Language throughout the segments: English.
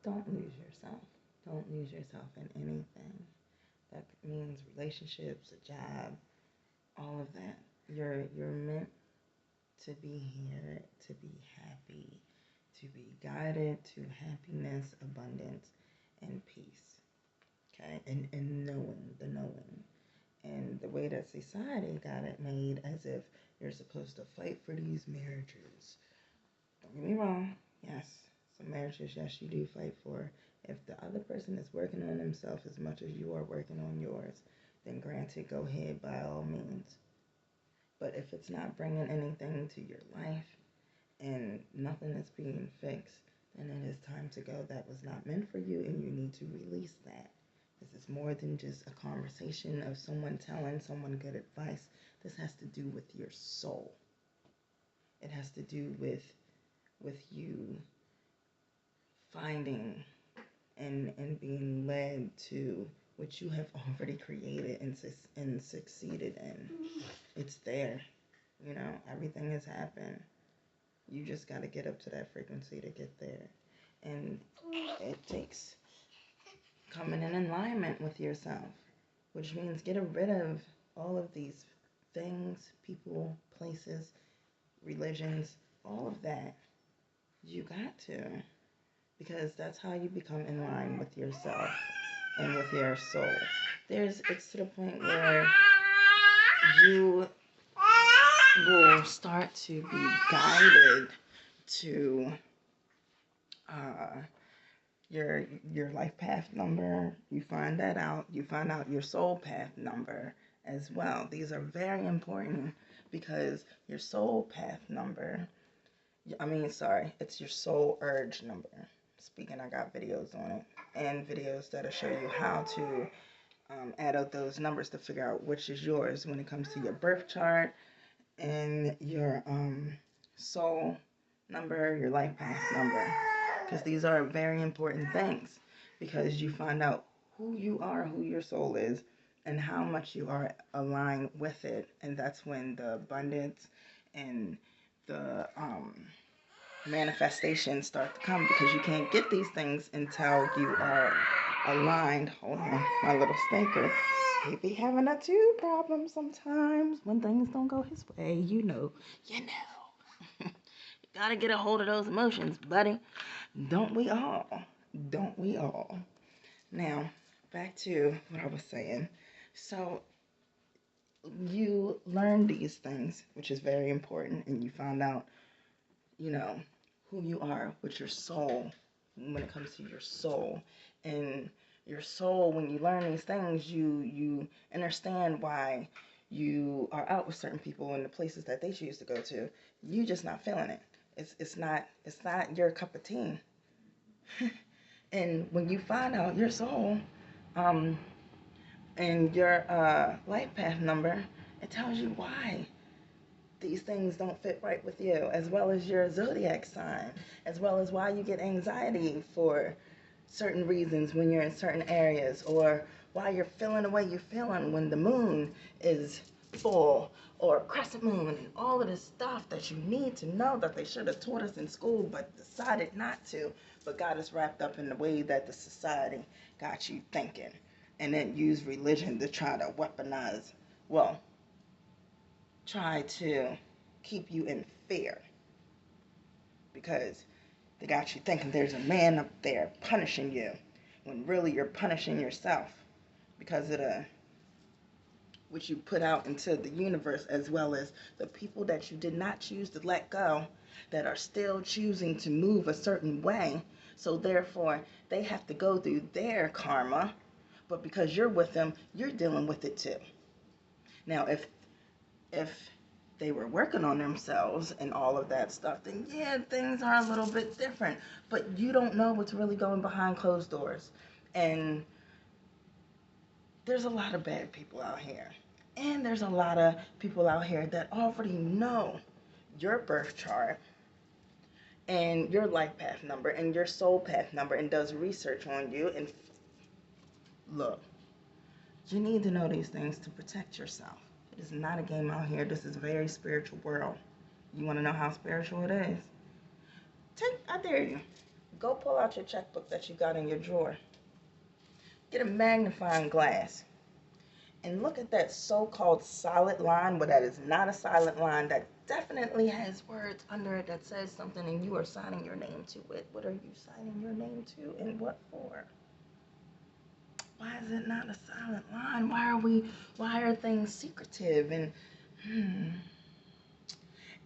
don't lose yourself. Don't lose yourself in anything. That means relationships, a job, all of that. You're meant to be here, to be happy, to be guided to happiness, abundance, and peace. Okay? And knowing, the knowing. And the way that society got it made as if you're supposed to fight for these marriages. Don't get me wrong. Yes, some marriages, yes, you do fight for. If the other person is working on himself as much as you are working on yours, then granted, go ahead by all means. But if it's not bringing anything to your life and nothing is being fixed, then it is time to go. That was not meant for you, and you need to release that. This is more than just a conversation of someone telling someone good advice. This has to do with your soul. It has to do with you finding and being led to what you have already created and succeeded in. It's there. You know, everything has happened. You just got to get up to that frequency to get there. And it takes coming in alignment with yourself, which means getting rid of all of these things, people, places, religions, all of that. You got to, because that's how you become in line with yourself and with your soul. It's to the point where you will start to be guided to your life path number. You find that out. You find out your soul path number as well. These are very important because your soul path number, it's your soul urge number. Speaking, I got videos on it and videos that'll show you how to add up those numbers to figure out which is yours when it comes to your birth chart and your soul number, your life path number. Because these are very important things, because you find out who you are, who your soul is, and how much you are aligned with it. And that's when the abundance and the manifestations start to come, because you can't get these things until you are aligned. Hold on, my little stinker. He be having a tooth problem sometimes when things don't go his way. You know. You gotta get a hold of those emotions, buddy. Don't we all? Don't we all? Now, back to what I was saying. So, you learn these things, which is very important, and you find out, who you are with your soul when it comes to your soul. And your soul, when you learn these things, you understand why you are out with certain people in the places that they choose to go to. You just not feeling it. It's not your cup of tea. And when you find out your soul, and your life path number, it tells you why these things don't fit right with you, as well as your zodiac sign, as well as why you get anxiety for certain reasons when you're in certain areas, or why you're feeling the way you're feeling when the moon is full, or crescent moon, and all of this stuff that you need to know that they should have taught us in school but decided not to, but got us wrapped up in the way that the society got you thinking, and then use religion to try to weaponize, try to keep you in fear, because they got you thinking there's a man up there punishing you, when really you're punishing yourself because of what you put out into the universe, as well as the people that you did not choose to let go, that are still choosing to move a certain way. So therefore, they have to go through their karma, but because you're with them, you're dealing with it too. Now, if they were working on themselves and all of that stuff, then yeah, things are a little bit different. But you don't know what's really going behind closed doors. And there's a lot of bad people out here. And there's a lot of people out here that already know your birth chart and your life path number and your soul path number, and does research on you. And look, you need to know these things to protect yourself. It is not a game out here. This is a very spiritual world. You want to know how spiritual it is? I dare you. Go pull out your checkbook that you got in your drawer. Get a magnifying glass and look at that so-called solid line, but that is not a silent line, that definitely has words under it that says something, and you are signing your name to it. What are you signing your name to, and what for? Why is it not a silent line? Why are things secretive?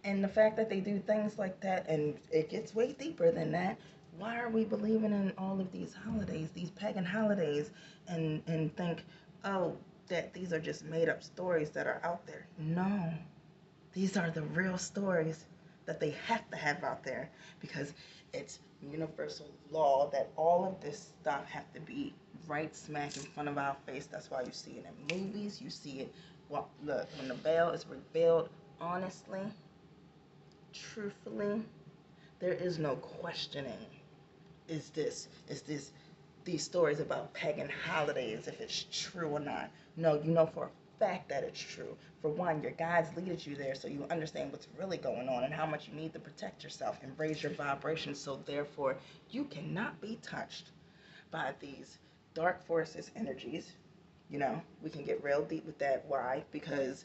And the fact that they do things like that, and it gets way deeper than that, why are we believing in all of these holidays, these pagan holidays, and think, oh, that these are just made up stories that are out there? No, these are the real stories that they have to have out there, because it's universal law that all of this stuff have to be right smack in front of our face. That's why you see it in movies. You see it, well, look, when the veil is revealed, honestly, truthfully, there is no questioning. Is this these stories about pagan holidays, if it's true or not? No, you know for a fact that it's true. For one, your guides leaded you there so you understand what's really going on and how much you need to protect yourself and raise your vibration, so therefore you cannot be touched by these dark forces, energies. We can get real deep with that. Why? Because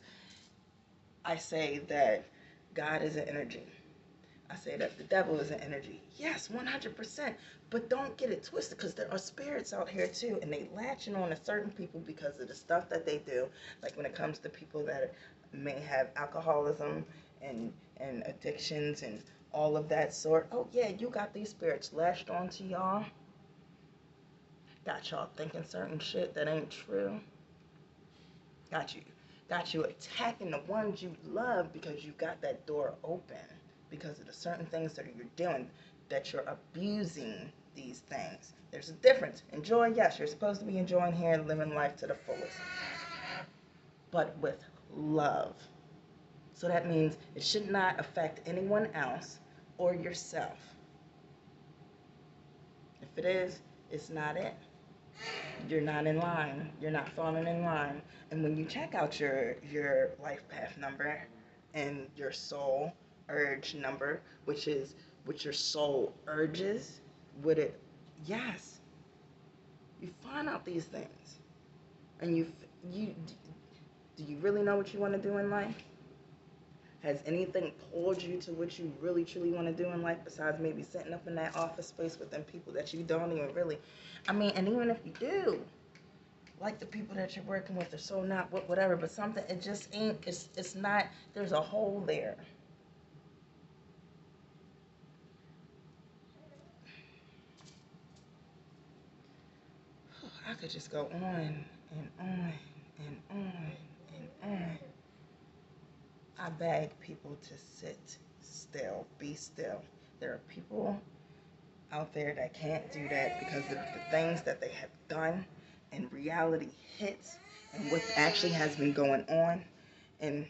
I say that God is an energy. I say that the devil is an energy. Yes, 100%. But don't get it twisted, because there are spirits out here too, and they latching on to certain people because of the stuff that they do. Like when it comes to people that may have alcoholism and addictions and all of that sort. Oh yeah, you got these spirits latched onto y'all. Got y'all thinking certain shit that ain't true. Got you attacking the ones you love because you got that door open, because of the certain things that you're doing, that you're abusing these things. There's a difference. Enjoy, yes, you're supposed to be enjoying here and living life to the fullest, but with love. So that means it should not affect anyone else or yourself. If it is, it's not it. You're not in line. You're not falling in line. And when you check out your life path number and your soul urge number, which is what your soul urges, would it? Yes, you find out these things, and you do you really know what you want to do in life? Has anything pulled you to what you really truly want to do in life, besides maybe sitting up in that office space with them people that you don't even really, and even if you do, like the people that you're working with are so not whatever, but something, it just ain't, it's not, there's a hole there. I could just go on and on and on and on. I beg people to sit still, be still. There are people out there that can't do that because of the things that they have done, and reality hits, and what actually has been going on. And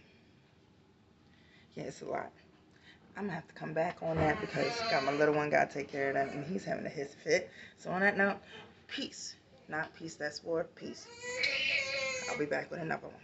yeah, it's a lot. I'm gonna have to come back on that because got my little one, gotta take care of that, and he's having a his fit. So on that note, peace. Not peace that's war, peace. I'll be back with another one.